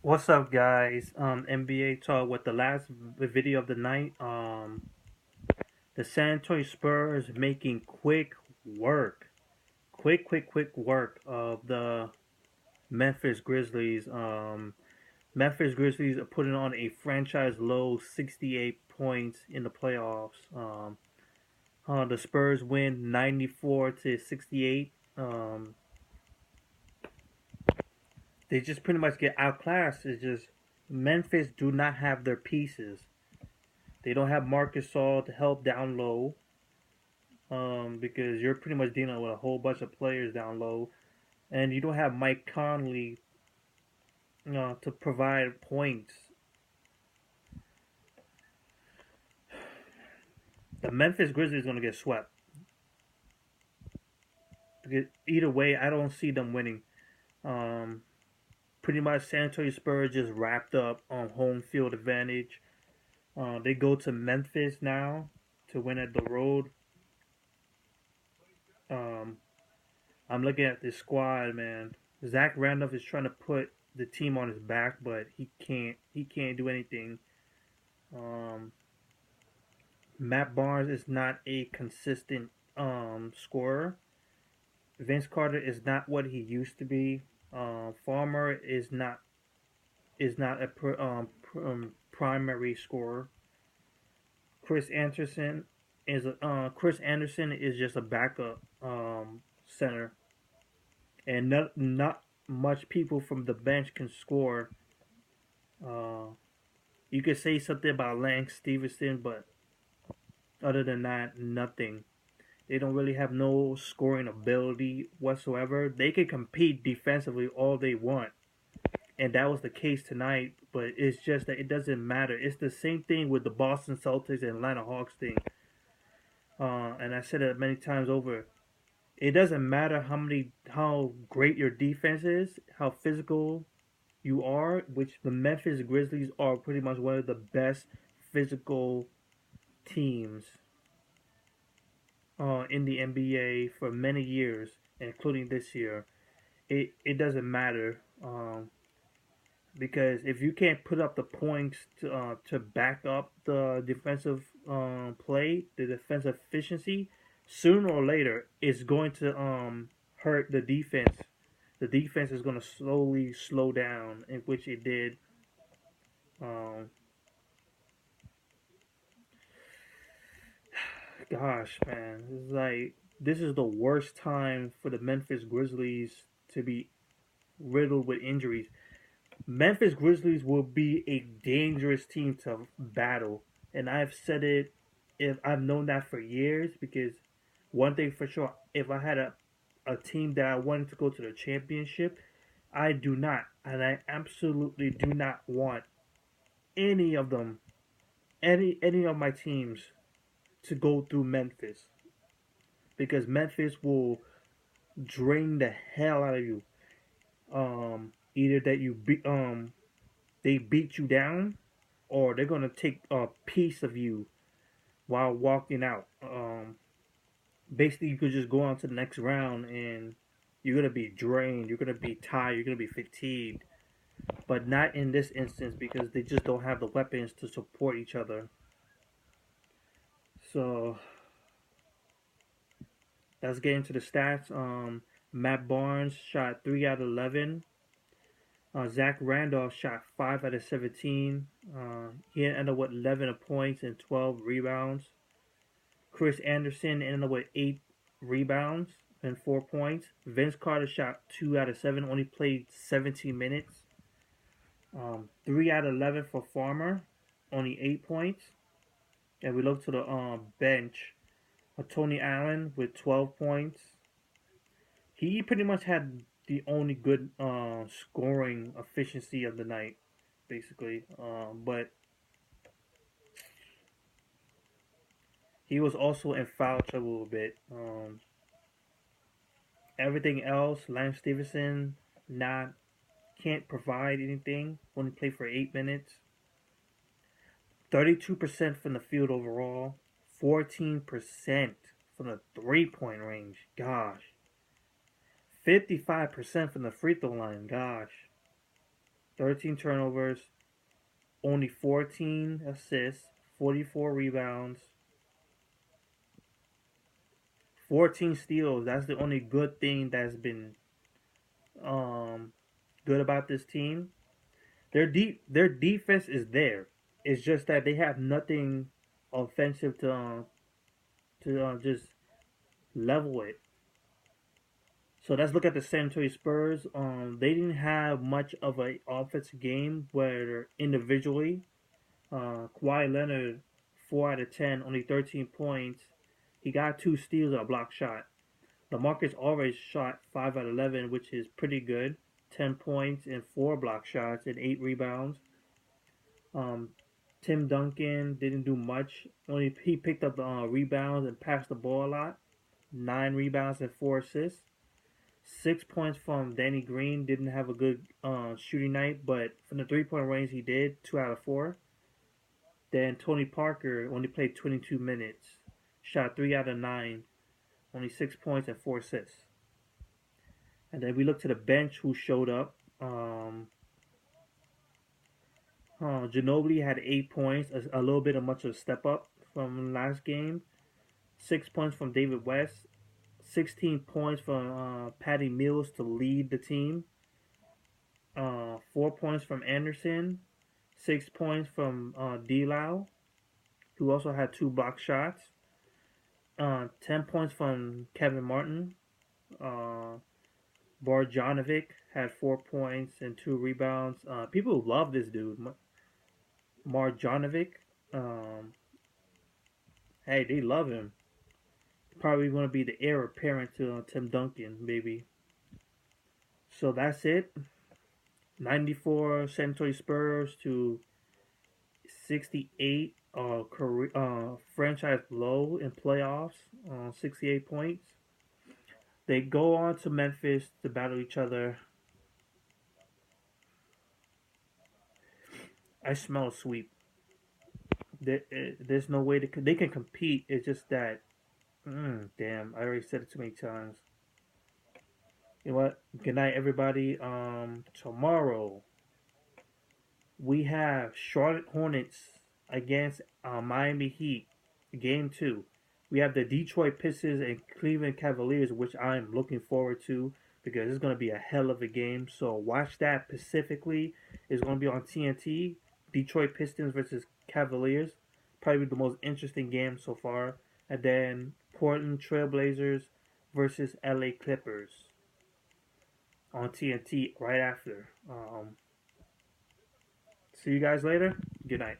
What's up, guys? NBA talk with the last video of the night. The San Antonio Spurs making work, quick work of the Memphis Grizzlies. Memphis Grizzlies are putting on a franchise low 68 points in the playoffs. The Spurs win 94-68. They just pretty much get outclassed. It's just Memphis do not have their pieces. They don't have Marcus All to help down low, because you're pretty much dealing with a whole bunch of players down low, and you don't have Mike Conley, to provide points. The Memphis Grizzlies are gonna get swept. Because either way, I don't see them winning. Um, Pretty much, San Antonio Spurs just wrapped up on home field advantage. They go to Memphis now to win at the road. Um, I'm looking at this squad, man. Zach Randolph is trying to put the team on his back, but he can't. He can't do anything. Um, Matt Barnes is not a consistent scorer. Vince Carter is not what he used to be. Farmer is not a primary scorer. Chris Anderson Chris Anderson is just a backup center, and not much people from the bench can score. Uh, you could say something about Lance Stevenson, but other than that, nothing. They don't really have no scoring ability whatsoever. They can compete defensively all they want, and that was the case tonight. But it's just that it doesn't matter. It's the same thing with the Boston Celtics and Atlanta Hawks thing. And I said it many times over. It doesn't matter how great your defense is, how physical you are, which the Memphis Grizzlies are pretty much one of the best physical teams in the NBA for many years, including this year. It doesn't matter, because if you can't put up the points to back up the defensive play, the defensive efficiency, sooner or later it's going to hurt the defense. The defense is going to slowly slow down, in which it did. Um, Gosh, man, it's like this is the worst time for the Memphis Grizzlies to be riddled with injuries. Memphis Grizzlies will be a dangerous team to battle, and I've said it. If I've known that for years, because one thing for sure, if I had a team that I wanted to go to the championship, I do not, and I absolutely do not want any of them, any of my teams to go through Memphis, because Memphis will drain the hell out of you. Either that they beat you down, or they're gonna take a piece of you while walking out. Basically, you could just go on to the next round, and you're gonna be drained. You're gonna be tired. You're gonna be fatigued. But not in this instance, because they just don't have the weapons to support each other. So let's get into the stats. Matt Barnes shot 3 out of 11. Zach Randolph shot 5 out of 17. He ended up with 11 points and 12 rebounds. Chris Anderson ended up with 8 rebounds and 4 points. Vince Carter shot 2 out of 7. Only played 17 minutes. 3 out of 11 for Farmer, only 8 points. And we look to the bench. Tony Allen with 12 points. He pretty much had the only good scoring efficiency of the night, basically. But he was also in foul trouble a bit. Everything else, Lance Stevenson, not can't provide anything. Only played for 8 minutes. 32% from the field overall. 14% from the 3-point range. Gosh. 55% from the free throw line. Gosh. 13 turnovers, only 14 assists, 44 rebounds, 14 steals. That's the only good thing that's been um, good about this team. Their defense is there. It's just that they have nothing offensive to just level it. So let's look at the San Antonio Spurs. They didn't have much of an offensive game where individually, Kawhi Leonard, 4 out of 10, only 13 points. He got 2 steals and a block shot. LaMarcus Aldridge shot 5 out of 11, which is pretty good. 10 points and 4 block shots and 8 rebounds. Um, Tim Duncan didn't do much. Only he picked up rebounds and passed the ball a lot. 9 rebounds and 4 assists. 6 points from Danny Green. Didn't have a good shooting night, but from the 3-point range he did 2 out of 4. Then Tony Parker only played 22 minutes. Shot 3 out of 9. Only 6 points and 4 assists. And then we look to the bench who showed up. Ginobili had 8 points, a little bit of much of a step up from last game. 6 points from David West. 16 points from Patty Mills to lead the team. 4 points from Anderson. 6 points from D-Lau, who also had 2 block shots. 10 points from Kevin Martin. Bogdanovic had 4 points and 2 rebounds. People love this dude, Marjanovic. Hey, they love him. Probably going to be the heir apparent to Tim Duncan, maybe. So that's it. 94 San Antonio Spurs to 68 franchise low in playoffs, 68 points. They go on to Memphis to battle each other. I smell a sweep. There's no way they can compete. It's just that, damn, I already said it too many times. You know what? Good night, everybody. Tomorrow we have Charlotte Hornets against Miami Heat, Game 2. We have the Detroit Pistons and Cleveland Cavaliers, which I'm looking forward to because it's going to be a hell of a game. So watch that specifically. It's going to be on TNT. Detroit Pistons versus Cavaliers. Probably the most interesting game so far. And then Portland Trailblazers versus LA Clippers on TNT right after. See you guys later. Good night.